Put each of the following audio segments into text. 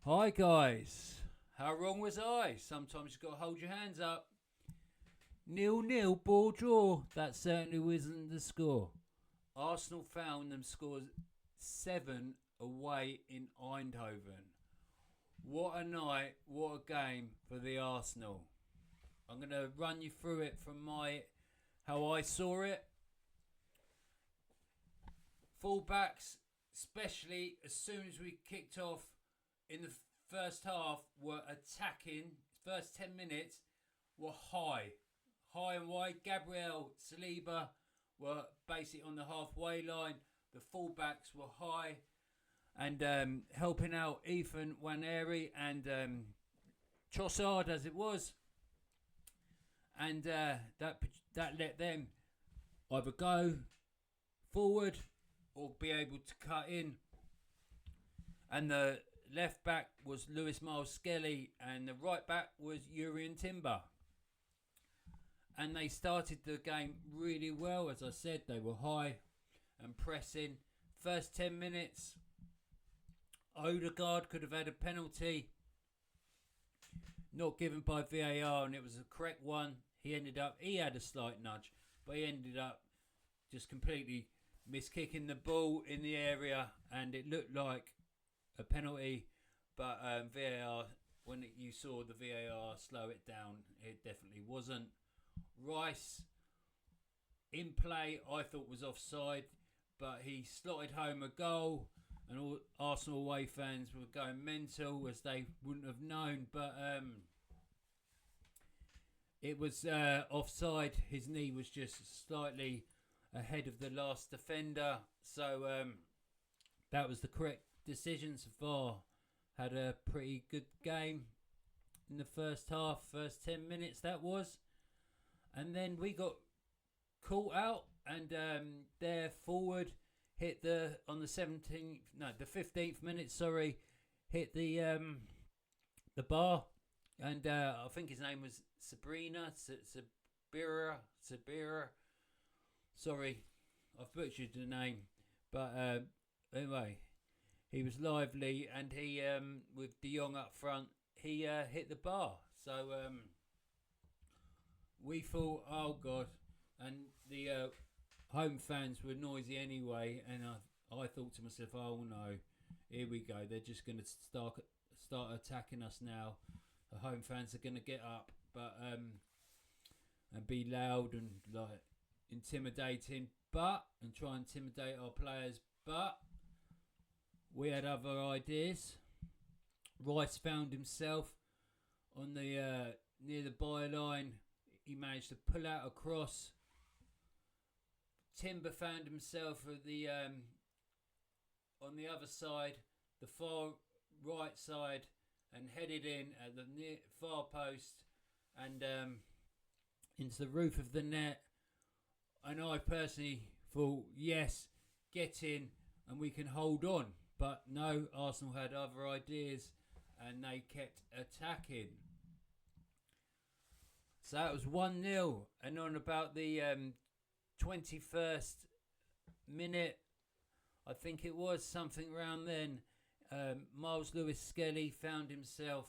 Hi guys, how wrong was I? Sometimes you've got to hold your hands up. 0-0 ball draw. That certainly wasn't the score. Arsenal found them scores 7 away in Eindhoven. What a night, what a game for the Arsenal. I'm going to run you through it from how I saw it. Fullbacks, especially as soon as we kicked off in the first half, were attacking. First 10 minutes were high and wide. Gabriel, Saliba were basically on the halfway line. The fullbacks were high and helping out Ethan Waneri and Trossard as it was, and that let them either go forward or be able to cut in. And the left back was Lewis Miles Skelly, and the right back was Urian Timber. And they started the game really well. As I said, they were high and pressing. First 10 minutes, Odegaard could have had a penalty, not given by VAR, and it was a correct one. He had a slight nudge, but he ended up just completely miskicking the ball in the area, and it looked like a penalty. But VAR, when you saw the VAR slow it down, it definitely wasn't. Rice, in play, I thought was offside, but he slotted home a goal, and all Arsenal away fans were going mental as they wouldn't have known. But it was offside. His knee was just slightly ahead of the last defender, so that was the correct decision. So far, had a pretty good game in the first half, first 10 minutes that was. And then we got caught out, and their forward hit the 15th minute, hit the bar, and I think his name was Sabira. Sorry, I've butchered the name, but anyway, he was lively, and he with De Jong up front, he hit the bar. So we thought, oh god, and the home fans were noisy anyway, and I thought to myself, oh no, here we go. They're just going to start attacking us now. The home fans are going to get up, but and be loud and like intimidating, and try and intimidate our players. But we had other ideas. Rice found himself on the near the byline. He managed to pull out a cross. Timber found himself at the on the other side, the far right side, and headed in at the far post and into the roof of the net. And I personally thought, yes, get in and we can hold on. But no, Arsenal had other ideas and they kept attacking. So that was 1-0. And on about the 21st minute, I think it was something around then, Miles Lewis Skelly found himself,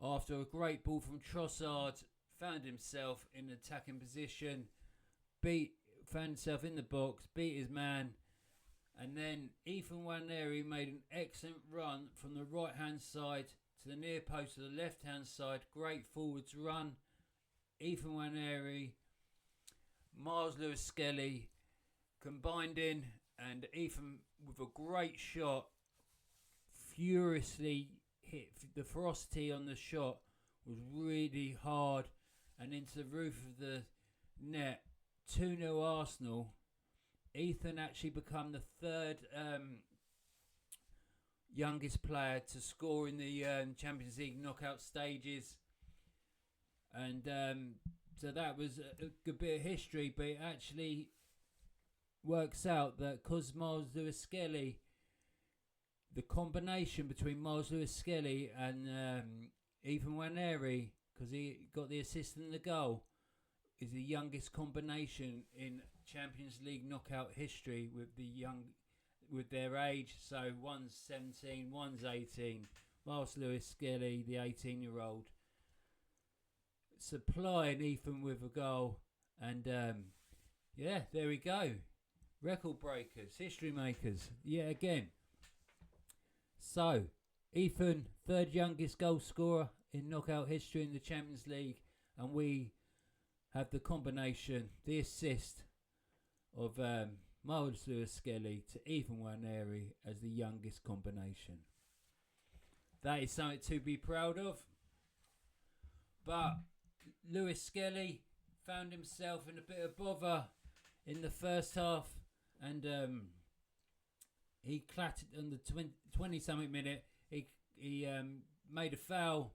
after a great ball from Trossard, found himself in an attacking position, found himself in the box, beat his man, and then Ethan Waneri made an excellent run from the right hand side to the near post to the left hand side. Great forwards run. Ethan Waneri, Miles Lewis Skelly combined in, and Ethan with a great shot furiously hit. The ferocity on the shot was really hard and into the roof of the net. 2-0 Arsenal. Ethan actually become the third youngest player to score in the Champions League knockout stages, and so that was a good bit of history. But it actually works out that because Miles Lewis Skelly, the combination between Miles Lewis Skelly and Ethan Waneri, because he got the assist and the goal, is the youngest combination in Champions League knockout history, with the with their age. So one's 17, one's 18. Miles Lewis Skelly, the 18-year-old, supplying Ethan with a goal. And yeah, there we go. Record breakers, history makers, yet again. So, Ethan, third youngest goal scorer in knockout history in the Champions League. And we have the combination, the assist of Miles Lewis Skelly to Ethan Nwaneri as the youngest combination. That is something to be proud of. But Lewis Skelly found himself in a bit of bother in the first half, and he clattered on the 20-something minute. He made a foul,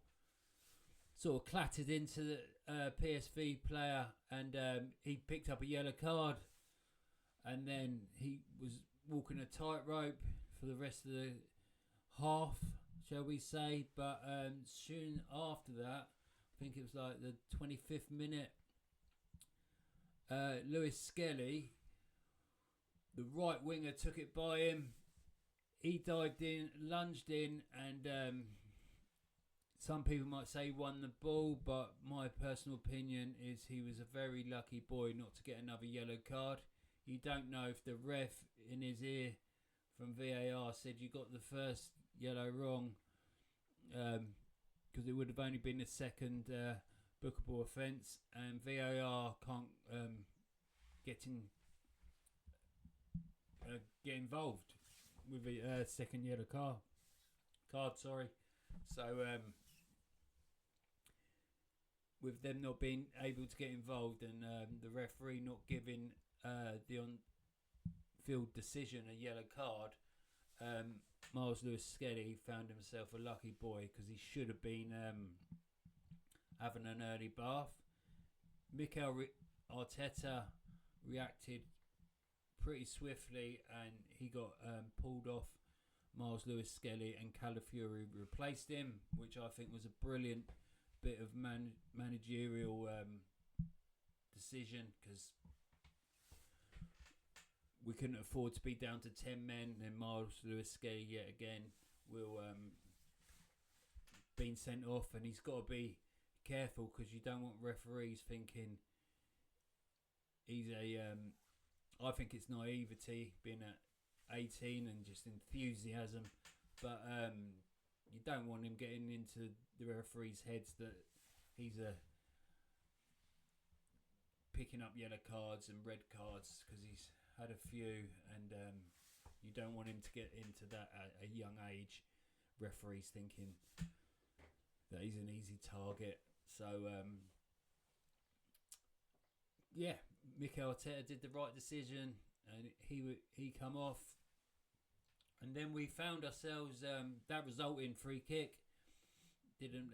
sort of clattered into the PSV player, and he picked up a yellow card. And then he was walking a tightrope for the rest of the half, shall we say. But soon after that, I think it was like the 25th minute, Lewis Skelly, the right winger, took it by him. He dived in, lunged in, and some people might say he won the ball, but my personal opinion is he was a very lucky boy not to get another yellow card. You don't know if the ref in his ear from VAR said you got the first yellow wrong, because it would have only been a second bookable offence, and VAR can't get involved with a second yellow card. So with them not being able to get involved, and the referee not giving the on-field decision a yellow card, Miles Lewis Skelly found himself a lucky boy, because he should have been having an early bath. Mikel Arteta reacted pretty swiftly, and he got pulled off Miles Lewis Skelly, and Calafiori replaced him, which I think was a brilliant bit of managerial decision, because we couldn't afford to be down to 10 men, and Miles Lewis Skelly yet again will being sent off, and he's got to be careful, because you don't want referees thinking he's I think it's naivety, being at 18 and just enthusiasm, but you don't want him getting into the referees' heads that he's picking up yellow cards and red cards, because he's had a few, and you don't want him to get into that at a young age. Referees thinking that he's an easy target. So yeah, Mikel Arteta did the right decision, and he come off, and then we found ourselves that resulted in free kick didn't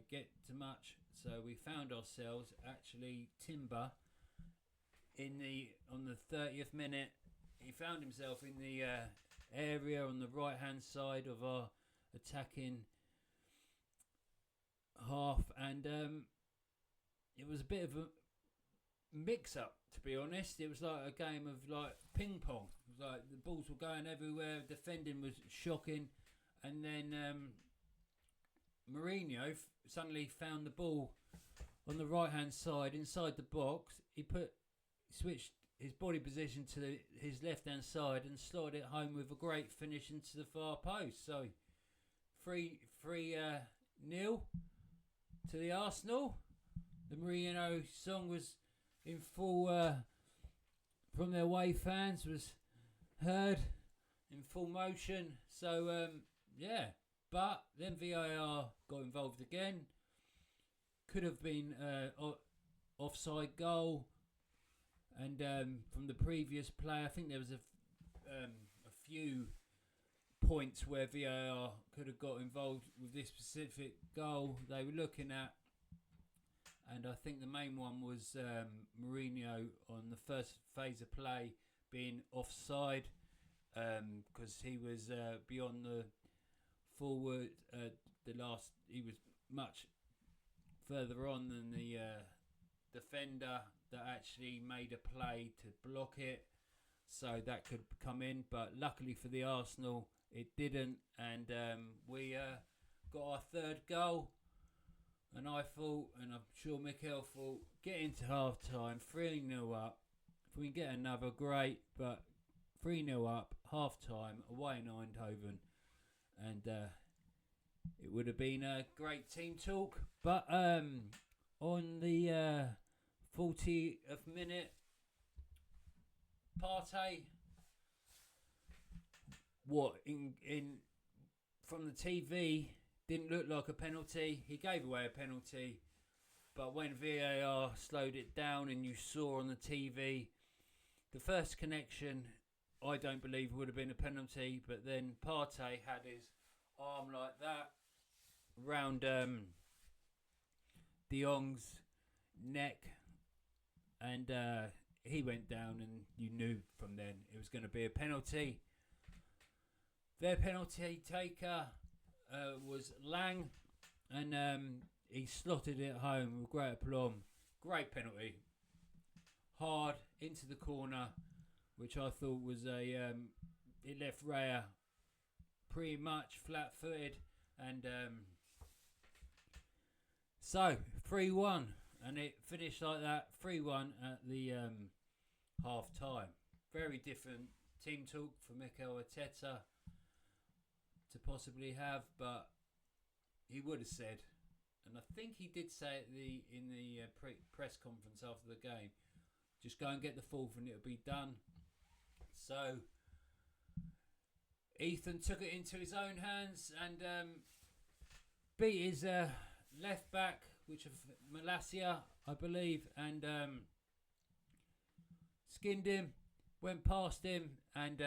get to much, so we found ourselves actually Timber on the 30th minute. He found himself in the area on the right hand side of our attacking half, and it was a bit of a mix up, to be honest. It was like a game of like ping pong. It was like the balls were going everywhere, defending was shocking, and then Mourinho suddenly found the ball on the right hand side inside the box. He switched his body position to his left hand side and slotted it home with a great finish into the far post. So 3-0 to the Arsenal. The Mourinho song was in full from their away fans, was heard in full motion. So yeah, but then VAR got involved again. Could have been offside goal, and from the previous play, I think there was a few points where VAR could have got involved with this specific goal they were looking at. And I think the main one was Mourinho on the first phase of play being offside, because he was beyond the forward. He was much further on than the defender that actually made a play to block it. so that could come in. But luckily for the Arsenal, it didn't, and we got our third goal. And I thought, and I'm sure Mikel thought, get into half time, 3-0 up. If we can get another, great, but 3-0 up, half time, away in Eindhoven. And it would have been a great team talk. But on the 40th minute, Partey, from the TV, didn't look like a penalty. He gave away a penalty, but when VAR slowed it down and you saw on the TV, the first connection, I don't believe would have been a penalty, but then Partey had his arm like that around De Jong's neck, and he went down, and you knew from then it was going to be a penalty. Their penalty taker was Lang, and he slotted it home with great aplomb. Great penalty. Hard into the corner, which I thought was it left Raya pretty much flat-footed, and so 3-1, and it finished like that, 3-1 at the half-time. Very different team talk for Mikel Arteta to possibly have, but he would have said, and I think he did say it in the press conference after the game, just go and get the fourth and it'll be done. So Ethan took it into his own hands and beat his left back, which of Malacia, I believe, and skinned him, went past him, and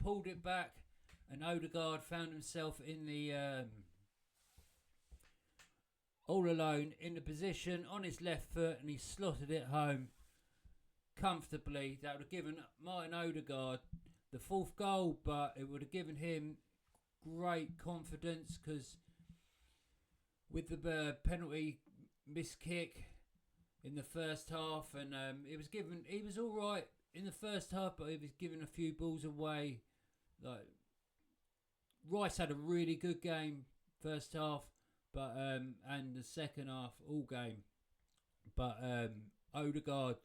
pulled it back. And Odegaard found himself in the all alone in the position on his left foot, and he slotted it home comfortably. That would have given Martin Odegaard the fourth goal, but it would have given him great confidence, because with the penalty missed kick in the first half, and he was all right in the first half, but he was giving a few balls away. Like, Rice had a really good game first half, but and the second half all game. But Odegaard,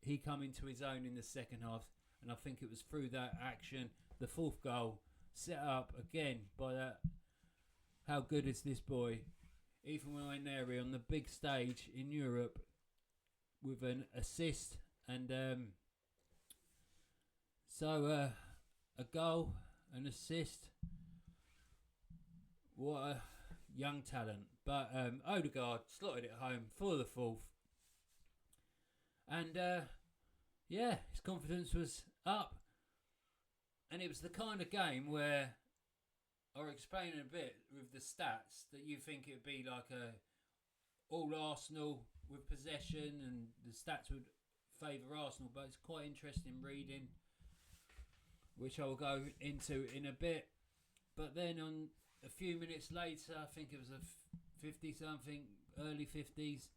he come into his own in the second half, and I think it was through that action, the fourth goal, set up again by that. How good is this boy? Even when I'm there on the big stage in Europe with an assist, and so a goal, an assist. What a young talent. But Odegaard slotted it home for the fourth. And his confidence was up. And it was the kind of game where, I'll explain in a bit with the stats, that you think it would be like a all Arsenal with possession, and the stats would favour Arsenal. But it's quite interesting reading, which I will go into in a bit. But then on a few minutes later, I think it was a 50-something, early 50s,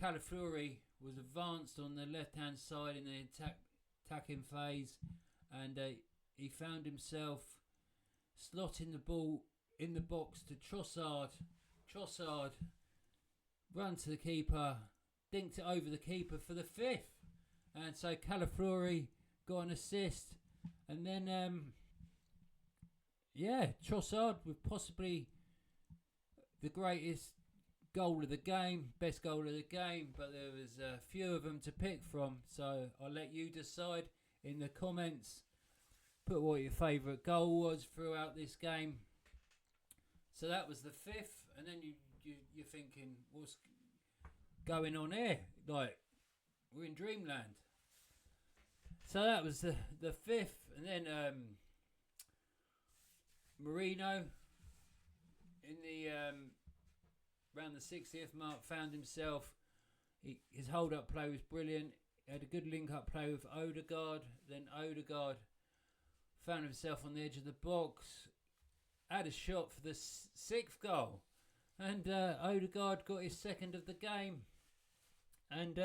Calafiori was advanced on the left-hand side in the attacking phase, and he found himself slotting the ball in the box to Trossard. Trossard ran to the keeper, dinked it over the keeper for the fifth, and so Calafiori got an assist, and then Trossard with possibly the greatest goal of the game, best goal of the game, but there was a few of them to pick from, so I'll let you decide in the comments. Put what your favourite goal was throughout this game. So that was the fifth, and then you're thinking, what's going on here? Like, we're in dreamland. So that was the fifth, and then Marino in the around the 60th mark found himself. His hold-up play was brilliant. He had a good link-up play with Odegaard. Then Odegaard found himself on the edge of the box, had a shot for the sixth goal, and Odegaard got his second of the game. And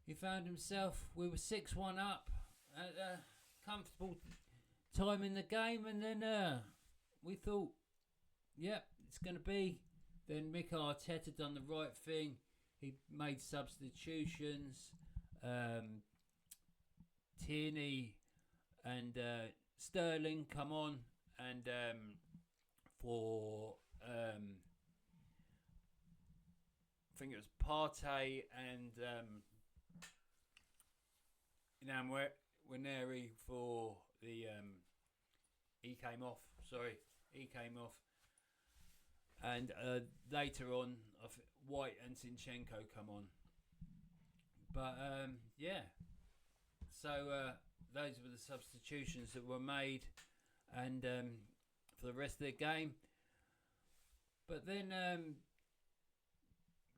he found himself, we were 6-1 up at a comfortable time in the game, and then we thought, yep, it's going to be. Then Mikel Arteta done the right thing. He made substitutions. Tierney and Sterling come on, and for I think it was Partey and Nwaneri for the he came off. And later on, White and Zinchenko come on. But yeah, so those were the substitutions that were made, and for the rest of the game. But then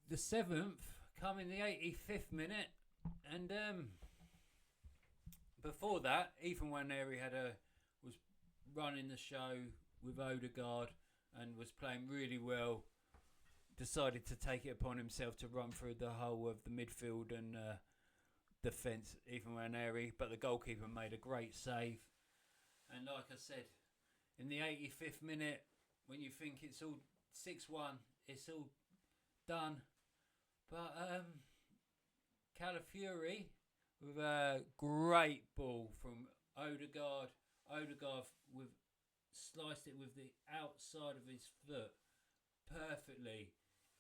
the 7th come in the 85th minute, and before that, Ethan Nwaneri was running the show with Odegaard and was playing really well. Decided to take it upon himself to run through the whole of the midfield and defence, Ethan Nwaneri, but the goalkeeper made a great save. And like I said, in the 85th minute, when you think it's all 6-1, it's all done. But Calafiori with a great ball from Odegaard. Odegaard sliced it with the outside of his foot perfectly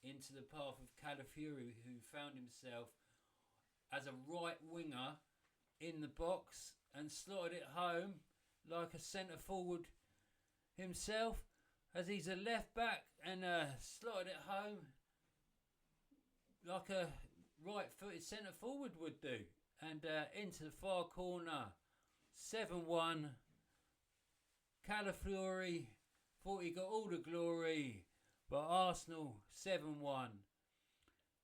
into the path of Calafiori, who found himself as a right winger in the box and slotted it home like a centre forward himself, as he's a left back, and slotted it home like a right-footed centre forward would do, and into the far corner. 7-1. Calafiori thought he got all the glory, but Arsenal 7-1.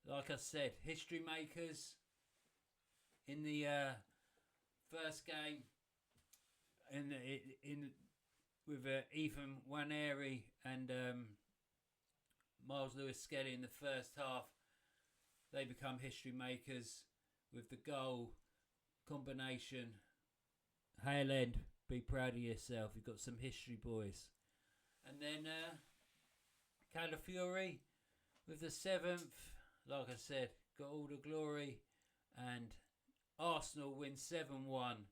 Like I said, history makers in the first game with Ethan Nwaneri and Miles Lewis-Skelly in the first half. They become history makers with the goal combination. Hale End, be proud of yourself. You've got some history, boys. And then Calafiori with the 7th, like I said, got all the glory. And Arsenal win 7-1.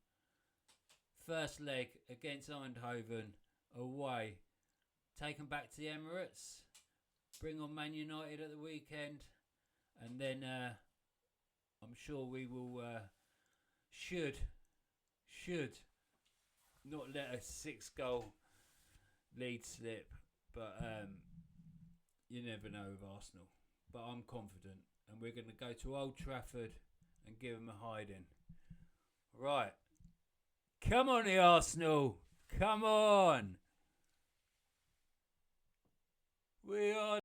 First leg against Eindhoven away. Taken back to the Emirates. Bring on Man United at the weekend. And then I'm sure we will should not let a 6-goal lead slip. But you never know with Arsenal. But I'm confident. And we're going to go to Old Trafford and give them a hiding. Right. Come on, the Arsenal. Come on. We are